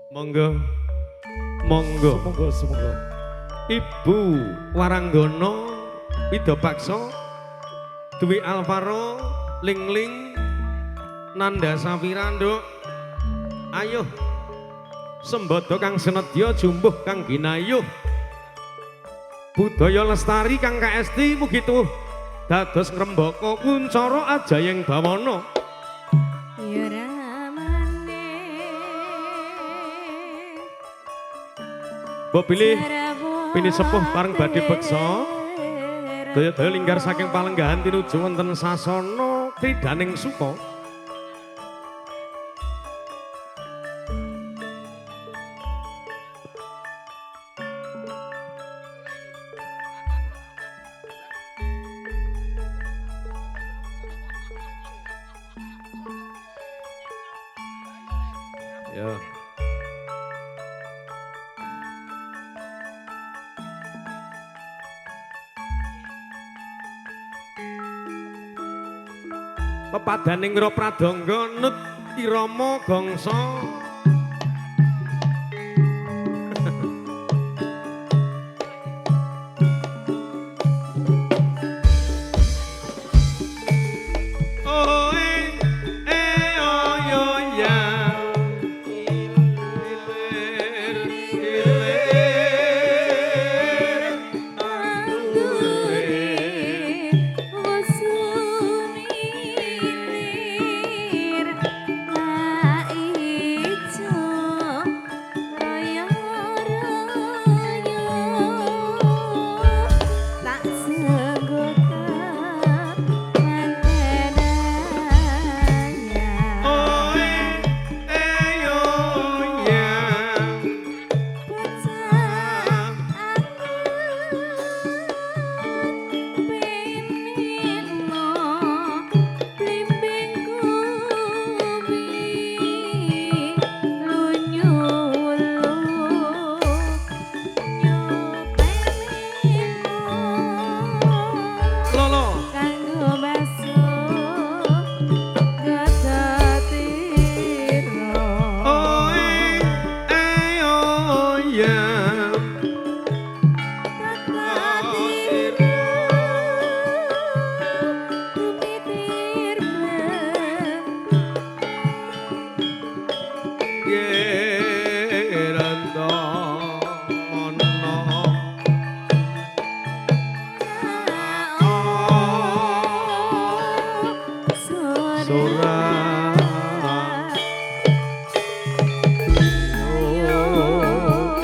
Monggo, monggo, Semoga, semoga. Ibu Waranggono Widopakso Dwi Alvaro Lingling Nanda Safira nduk ayo sembodo kang senedya jumbuh kang ginayuh budaya lestari kang kaesti mugi tuh dados ngrembaka kuncara ajayeng bawana. Ya ramane Mbok pilih pini sepuh bareng badhe beksa daya-daya linggar saking palenggahan tinuju wonten sasana kridaning suka. Ya. Pepadaning ro pradangga nut irama gangsa oh oh yo ya ilir ilir andure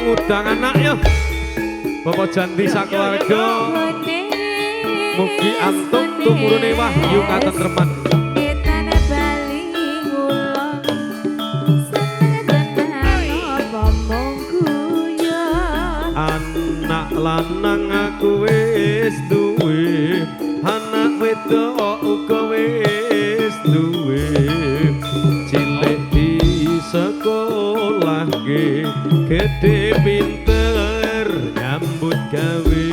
ngundang anak ya Bapak Janti sakeluarga mugi antuk tumurune wahyu katentreman anak lanang aku wis duwe anak wedok uga wis duwe cilik di sekolah gede pinter nyambut gawe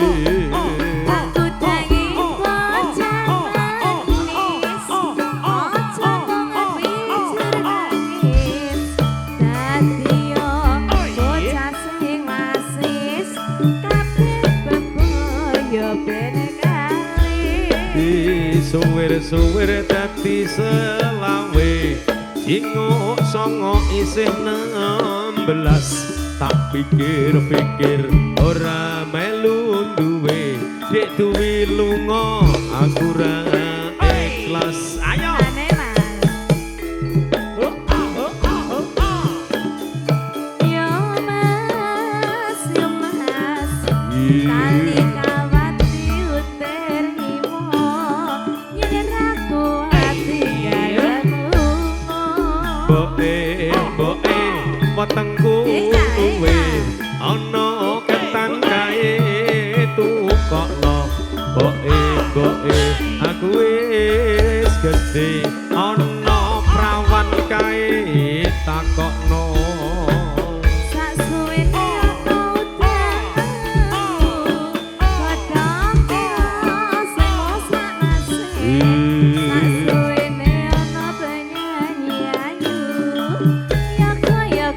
suwer dadi selawe jinguk songo isih 16 tak pikir-pikir ora melu duwe dek duwe lunga aku ra ikhlas ayo wetengku kuwe ana ketan kae tukokno boke aku wis gedhe ana prawan kae takokno Suwene ana penyanyi ayu ya kaya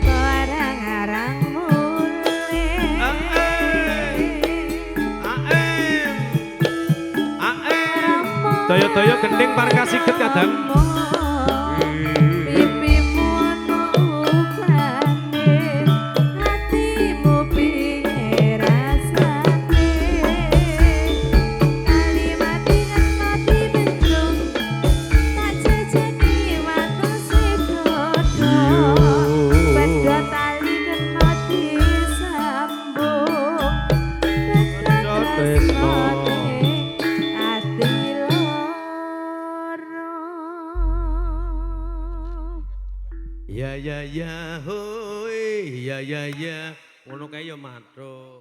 Jan. Pipimu ono ubane, hatimu piye rasane. Kalimat ingkang dibendung, tak jejeni watu sedodo. Bedha tali kena disambung, bedha tresnane ati loro. Ya hoi ya ngono kae ya matur.